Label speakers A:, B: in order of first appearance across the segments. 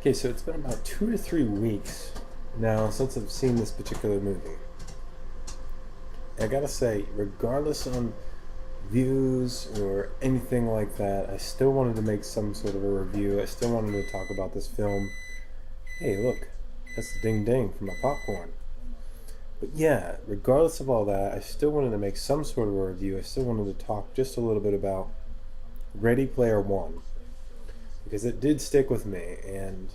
A: Okay, so it's been about 2 to 3 weeks now since I've seen this particular movie. I gotta say, regardless on views or anything like that, I still wanted to make some sort of a review. I still wanted to talk about this film. Hey, look, that's the ding ding for my popcorn. But yeah, regardless of all that, I still wanted to make some sort of a review. I still wanted to talk just a little bit about Ready Player One because it did stick with me and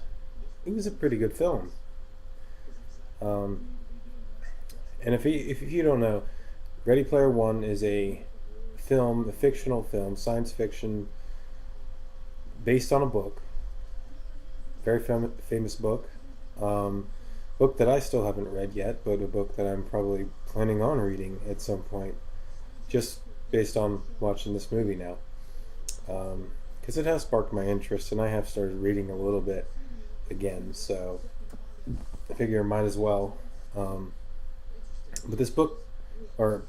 A: it was a pretty good film. Um, and if you don't know, Ready Player One is a fictional film, science fiction, based on a book, very famous book, um, book that I still haven't read yet, but a book that I'm probably planning on reading at some point, just based on watching this movie now, because it has sparked my interest, and I have started reading a little bit again, so I figure I might as well. Um, but or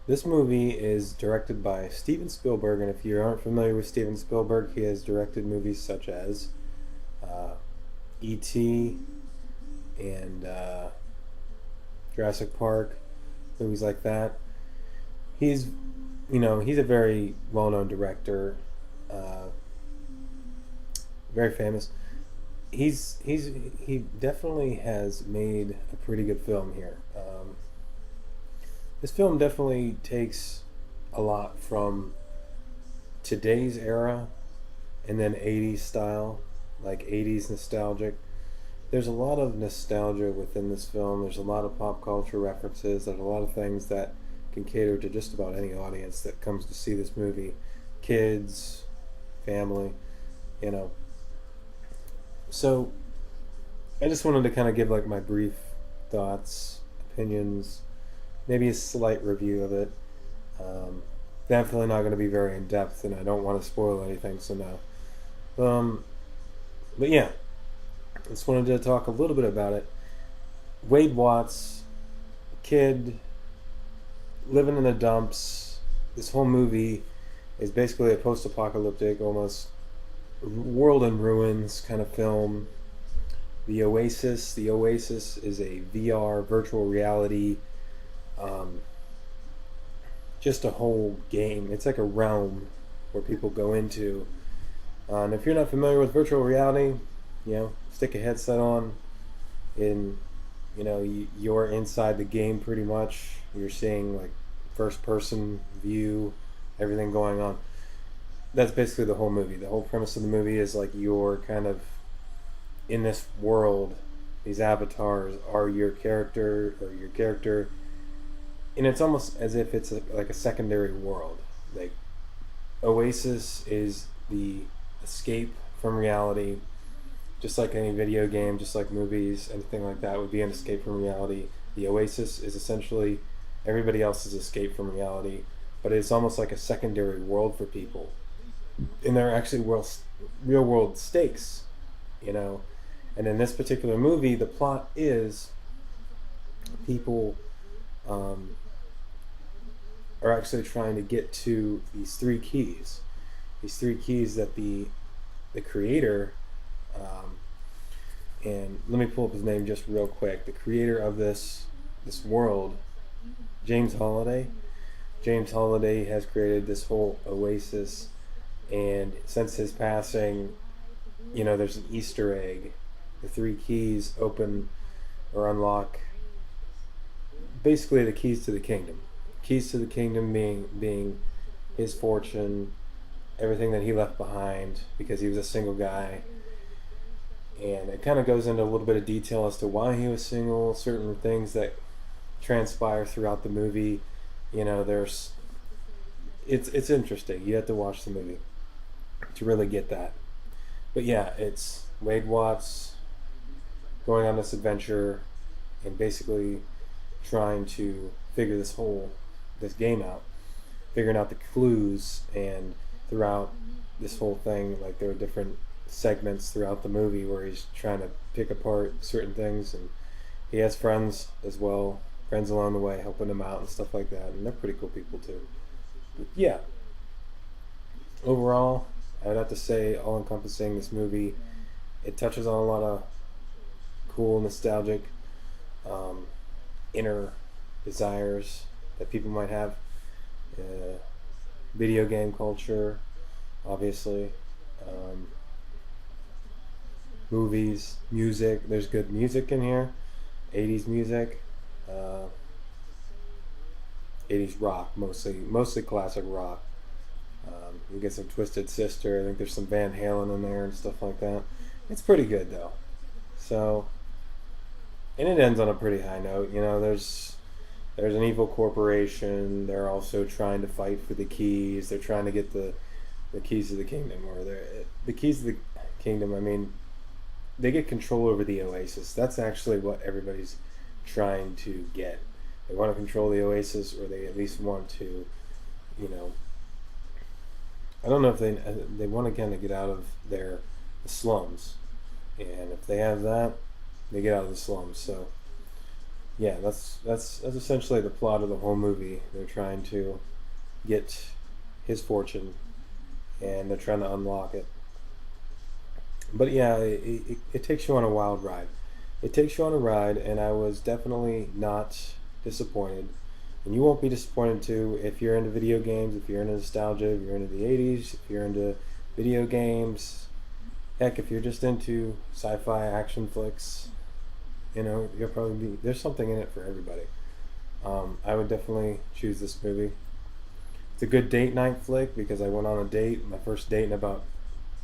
A: this movie is directed by Steven Spielberg, and if you aren't familiar with Steven Spielberg, he has directed movies such as uh, E.T. and Jurassic Park, movies like that. He's, he's a very well-known director, uh, very famous. He definitely has made a pretty good film here. This film definitely takes a lot from today's era and then 80s style, like 80s nostalgic. There's a lot of nostalgia within this film. There's a lot of pop culture references. There's a lot of things that can cater to just about any audience that comes to see this movie. Kids, family, you know. So I just wanted to kind of give like my brief thoughts, opinions, maybe a slight review of it. Um, Definitely not going to be very in depth, and I don't want to spoil anything, so no. But yeah, just wanted to talk a little bit about it. Wade Watts, kid living in the dumps. This whole movie is basically a post-apocalyptic, almost world in ruins kind of film. The Oasis. The Oasis is a VR virtual reality, um, just a whole game. It's like a realm where people go into. And if you're not familiar with virtual reality, stick a headset on, and you're inside the game pretty much. You're seeing like first person view, everything going on. That's basically the whole movie. The whole premise of the movie is like you're kind of in this world. These avatars are your character or your character, and it's almost as if it's like a secondary world. Like Oasis is the escape from reality, just like any video game, just like movies, anything like that would be an escape from reality. The Oasis is essentially everybody else's escape from reality, but it's almost like a secondary world for people. And there are actually real world stakes, you know. And in this particular movie, the plot is people are actually trying to get to these three keys. These three keys that the creator, and let me pull up his name just real quick. The creator of this world, James Holiday. James Holiday has created this whole Oasis, and since his passing, there's an Easter egg. The three keys open or unlock basically the keys to the kingdom. Keys to the kingdom being his fortune, everything that he left behind because he was a single guy. And it kind of goes into a little bit of detail as to why he was single, certain things that transpire throughout the movie. It's interesting. You have to watch the movie to really get that. But yeah, it's Wade Watts going on this adventure and basically trying to figure this game out, figuring out the clues, and throughout this whole thing, like there are different segments throughout the movie where he's trying to pick apart certain things, and he has friends as well, friends along the way helping him out and stuff like that, and they're pretty cool people too. But yeah, overall, I would have to say, all encompassing, this movie It touches on a lot of cool, nostalgic, um, inner desires that people might have. Uh, Video game culture, obviously. Um, Movies, music. There's good music in here. 80s music. Uh, 80s rock, mostly classic rock. You get some Twisted Sister. I think there's some Van Halen in there and stuff like that. It's pretty good though. So, and it ends on a pretty high note. You know, there's an evil corporation. They're also trying to fight for the keys. They're trying to get the keys to the kingdom, or the keys to the kingdom. I mean, they get control over the Oasis. That's actually what everybody's trying to get. They want to control the Oasis, or they at least want to, you know, I don't know if they want to kind of get out of their the slums, and if they have that, they get out of the slums. So yeah, that's essentially the plot of the whole movie. They're trying to get his fortune, and they're trying to unlock it. But yeah, it takes you on a wild ride. It takes you on a ride, and I was definitely not disappointed. And you won't be disappointed too if you're into video games, if you're into nostalgia, if you're into the 80s, if you're into video games. Heck, if you're just into sci fi action flicks, you know, you'll probably be. There's something in it for everybody. I would definitely choose this movie. It's a good date night flick because I went on a date, my first date in about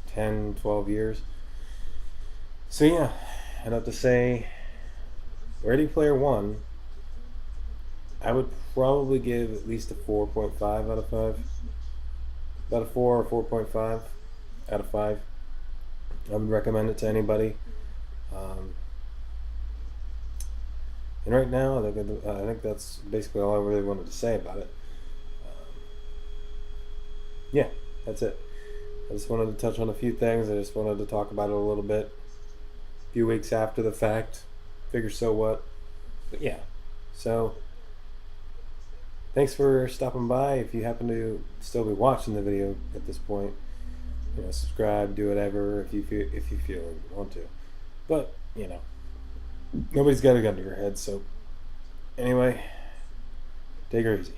A: 10, 12 years. So yeah, I'd have to say Ready Player One, I would probably give at least a 4.5 out of 5. About a 4 or 4.5 out of 5. I would recommend it to anybody. Um, and right now, I think that's basically all I really wanted to say about it. Um, yeah, that's it. I just wanted to touch on a few things. I just wanted to talk about it a little bit. A few weeks after the fact. Figure so what. But yeah. So, thanks for stopping by. If you happen to still be watching the video at this point, you know, subscribe, do whatever if you feel you want to. But, you know, nobody's got a gun to your head, so anyway, take her easy.